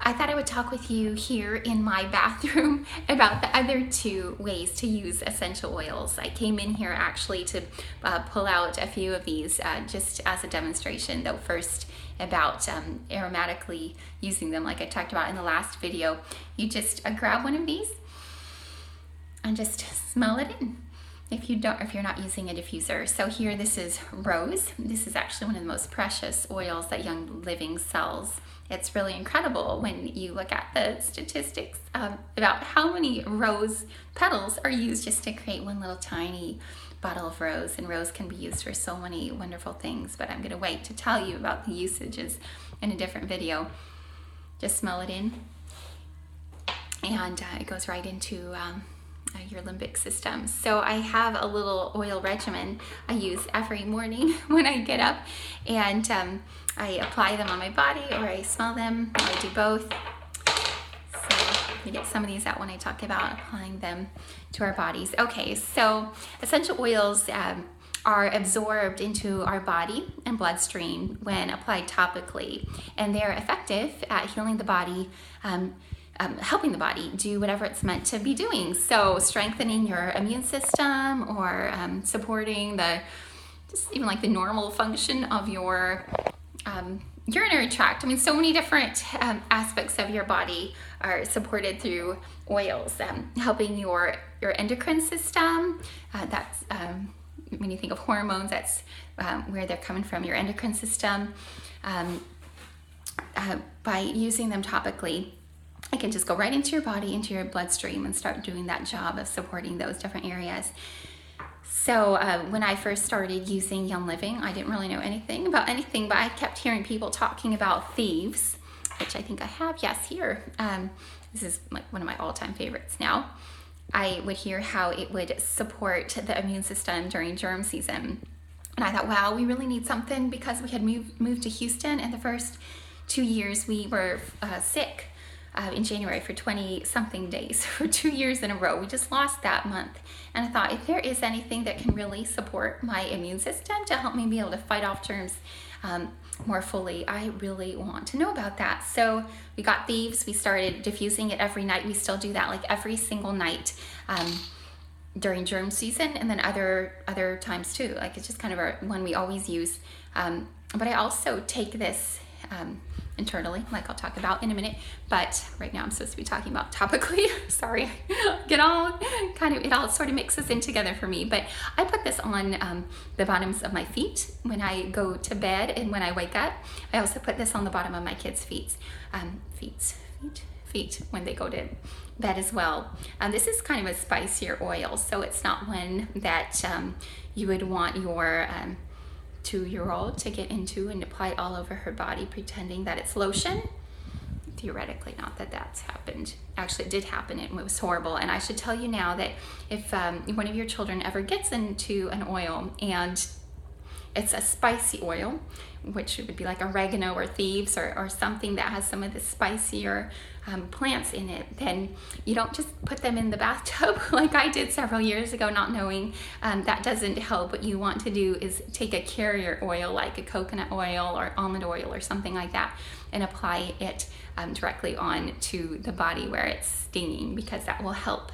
I thought I would talk with you here in my bathroom about the other two ways to use essential oils. I came in here actually to pull out a few of these just as a demonstration, though first about aromatically using them like I talked about in the last video. You just grab one of these and just smell it in. If you're not using a diffuser. So here, this is rose. This is actually one of the most precious oils that Young Living sells. It's really incredible when you look at the statistics about how many rose petals are used just to create one little tiny bottle of rose. And rose can be used for so many wonderful things, but I'm gonna wait to tell you about the usages in a different video. Just smell it in, and it goes right into your limbic system. So I have a little oil regimen I use every morning when I get up, and I apply them on my body, or I smell them, or I do both. So you get some of these out when I talk about applying them to our bodies. Okay, so essential oils are absorbed into our body and bloodstream when applied topically, and they're effective at healing the body, helping the body do whatever it's meant to be doing. So strengthening your immune system, or supporting just even like the normal function of your urinary tract. I mean, so many different aspects of your body are supported through oils, helping your endocrine system. That's when you think of hormones, that's where they're coming from, your endocrine system. By using them topically, it can just go right into your body, into your bloodstream, and start doing that job of supporting those different areas. So when I first started using Young Living, I didn't really know anything about anything, but I kept hearing people talking about Thieves, which I think I have, yes, here. This is like one of my all-time favorites now. I would hear how it would support the immune system during germ season. And I thought, wow, we really need something, because we had moved to Houston, and the first 2 years we were sick. In January for 20-something days for 2 years in a row. We just lost that month. And I thought, if there is anything that can really support my immune system to help me be able to fight off germs more fully, I really want to know about that. So we got Thieves. We started diffusing it every night. We still do that like every single night during germ season, and then other times too. Like, it's just kind of one we always use. But I also take this internally, like I'll talk about in a minute, but right now I'm supposed to be talking about topically. Sorry, it all sort of mixes in together for me. But I put this on the bottoms of my feet when I go to bed, and when I wake up. I also put this on the bottom of my kids' feet when they go to bed as well. This is kind of a spicier oil, so it's not one that you would want your 2-year-old to get into and apply all over her body pretending that it's lotion. Theoretically, not that that's happened. Actually, it did happen, and it was horrible. And I should tell you now that if one of your children ever gets into an oil and it's a spicy oil, which would be like oregano or Thieves or something that has some of the spicier plants in it, then you don't just put them in the bathtub like I did several years ago, not knowing. That doesn't help. What you want to do is take a carrier oil, like a coconut oil or almond oil or something like that, and apply it directly on to the body where it's stinging, because that will help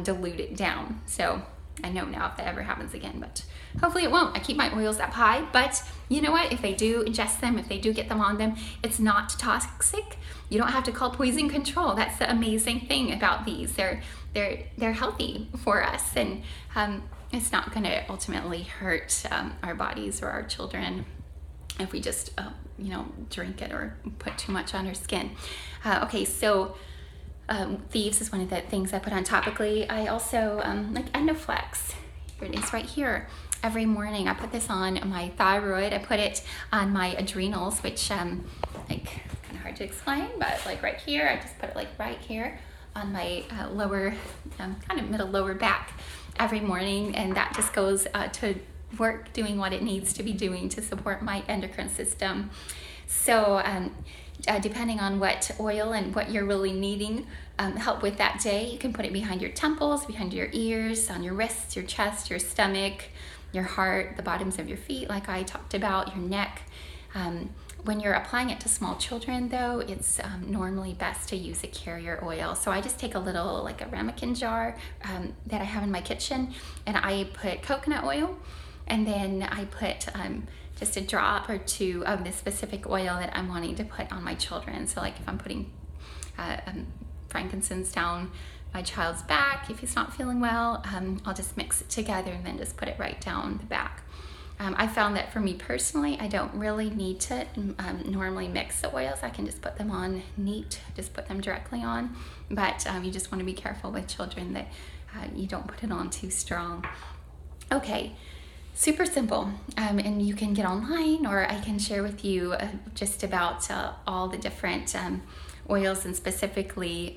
dilute it down. So I know now if that ever happens again, but hopefully it won't. I keep my oils up high, but you know what? If they do ingest them, if they do get them on them, it's not toxic. You don't have to call poison control. That's the amazing thing about these. They're healthy for us, and it's not going to ultimately hurt our bodies or our children if we just drink it or put too much on our skin. Okay, so Thieves is one of the things I put on topically. I also like Endoflex. Here it is right here. Every morning I put this on my thyroid. I put it on my adrenals, which kind of hard to explain, but like right here, I just put it like right here on my lower, kind of middle lower back every morning, and that just goes to work doing what it needs to be doing to support my endocrine system. So depending on what oil and what you're really needing help with that day, you can put it behind your temples, behind your ears, on your wrists, your chest, your stomach, your heart, the bottoms of your feet, like I talked about, your neck, When you're applying it to small children, though, it's normally best to use a carrier oil. So I just take a little, like a ramekin jar that I have in my kitchen, and I put coconut oil, and then I put just a drop or two of the specific oil that I'm wanting to put on my children. So like if I'm putting frankincense down my child's back, if he's not feeling well, I'll just mix it together and then just put it right down the back. I found that for me personally, I don't really need to normally mix the oils. I can just put them on neat, just put them directly on. But you just want to be careful with children that you don't put it on too strong. Okay, super simple. And you can get online, or I can share with you just about all the different oils, and specifically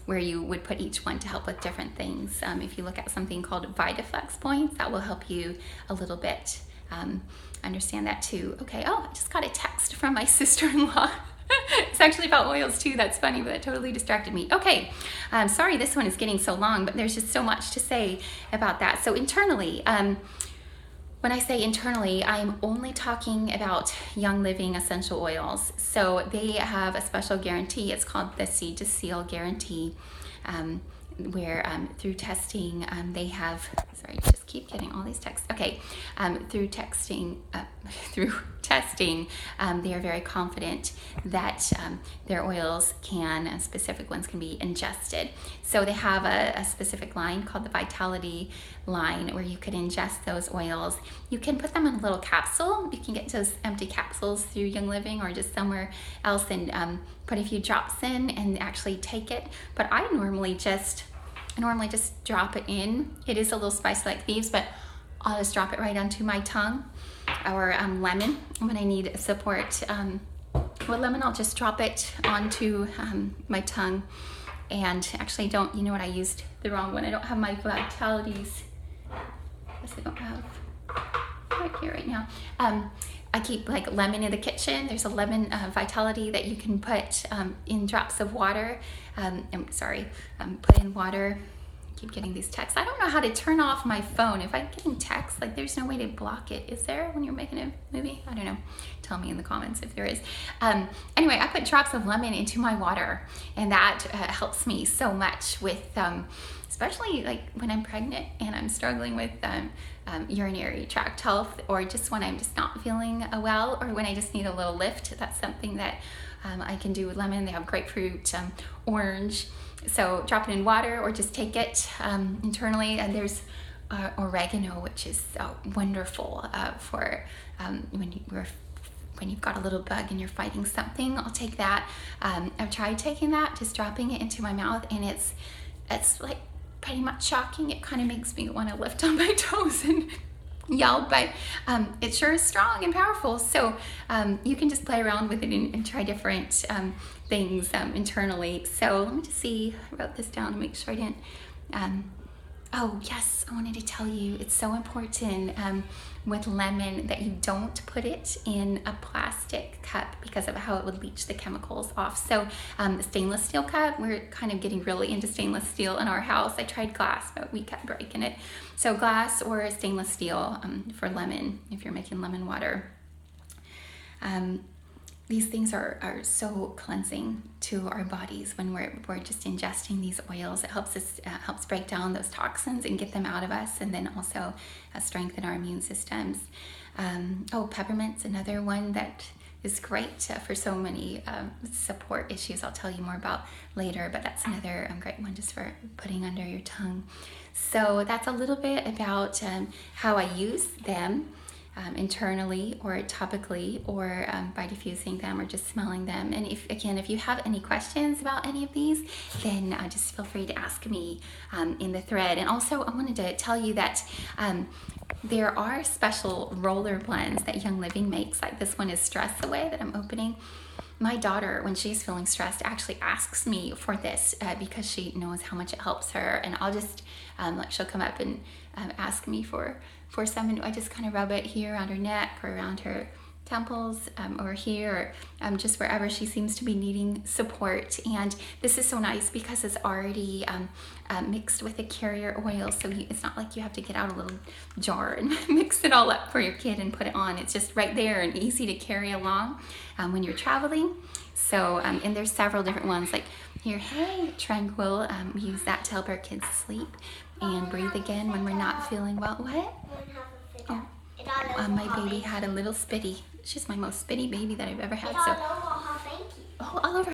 where you would put each one to help with different things. If you look at something called VitaFlex points, that will help you a little bit understand that too. Okay, oh, I just got a text from my sister-in-law. It's actually about oils too. That's funny, but that totally distracted me. Okay, sorry this one is getting so long, but there's just so much to say about that. So internally, when I say internally, I'm only talking about Young Living essential oils. So they have a special guarantee. It's called the Seed to Seal guarantee, where through testing they have, sorry, just keep getting all these texts. Okay, through testing, they are very confident that their oils can, specific ones can be ingested. So they have a specific line called the Vitality line, where you could ingest those oils. You can put them in a little capsule. You can get those empty capsules through Young Living or just somewhere else and put a few drops in and actually take it. But I normally just drop it in. It is a little spicy like thieves, but I'll just drop it right onto my tongue. Or lemon, when I need support. With lemon, I'll just drop it onto my tongue. And actually you know what, I used the wrong one. I don't have my Vitalities. Yes, I don't have right here right now. I keep like lemon in the kitchen. There's a lemon Vitality that you can put in drops of water. Put in water. Keep getting these texts. I don't know how to turn off my phone. If I'm getting texts, like there's no way to block it. Is there when you're making a movie? I don't know. Tell me in the comments if there is. Anyway, I put drops of lemon into my water, and that helps me so much with, especially like when I'm pregnant and I'm struggling with urinary tract health, or just when I'm just not feeling well, or when I just need a little lift. That's something that I can do with lemon. They have grapefruit, orange. So drop it in water or just take it internally. And there's oregano, which is wonderful for when you've got a little bug and you're fighting something. I'll take that. I've tried taking that, just dropping it into my mouth, and it's like pretty much shocking. It kind of makes me want to lift on my toes and yell, but it sure is strong and powerful. So you can just play around with it and try different things internally. So let me just see, I wrote this down to make sure I didn't, oh yes, I wanted to tell you, it's so important with lemon that you don't put it in a plastic cup because of how it would leach the chemicals off. So the stainless steel cup, we're kind of getting really into stainless steel in our house. I tried glass, but we kept breaking it. So glass or stainless steel for lemon, if you're making lemon water. These things are so cleansing to our bodies when we're just ingesting these oils. It helps us helps break down those toxins and get them out of us, and then also strengthen our immune systems. Peppermint's another one that is great for so many support issues I'll tell you more about later, but that's another great one just for putting under your tongue. So that's a little bit about how I use them. Internally or topically, or by diffusing them or just smelling them. And if you have any questions about any of these, then just feel free to ask me in the thread. And also I wanted to tell you that there are special roller blends that Young Living makes. Like this one is Stress Away that I'm opening. My daughter, when she's feeling stressed, actually asks me for this because she knows how much it helps her. And I'll just she'll come up and ask me for some, and I just kind of rub it here around her neck or around her temples or here, or just wherever she seems to be needing support. And this is so nice because it's already mixed with a carrier oil, so it's not like you have to get out a little jar and mix it all up for your kid and put it on. It's just right there and easy to carry along when you're traveling. So, and there's several different ones, like here, hey, Tranquil, we use that to help our kids sleep and breathe again when we're not feeling well. What? Oh, my baby had a little spitty. She's my most spitty baby that I've ever had. So, oh, all over.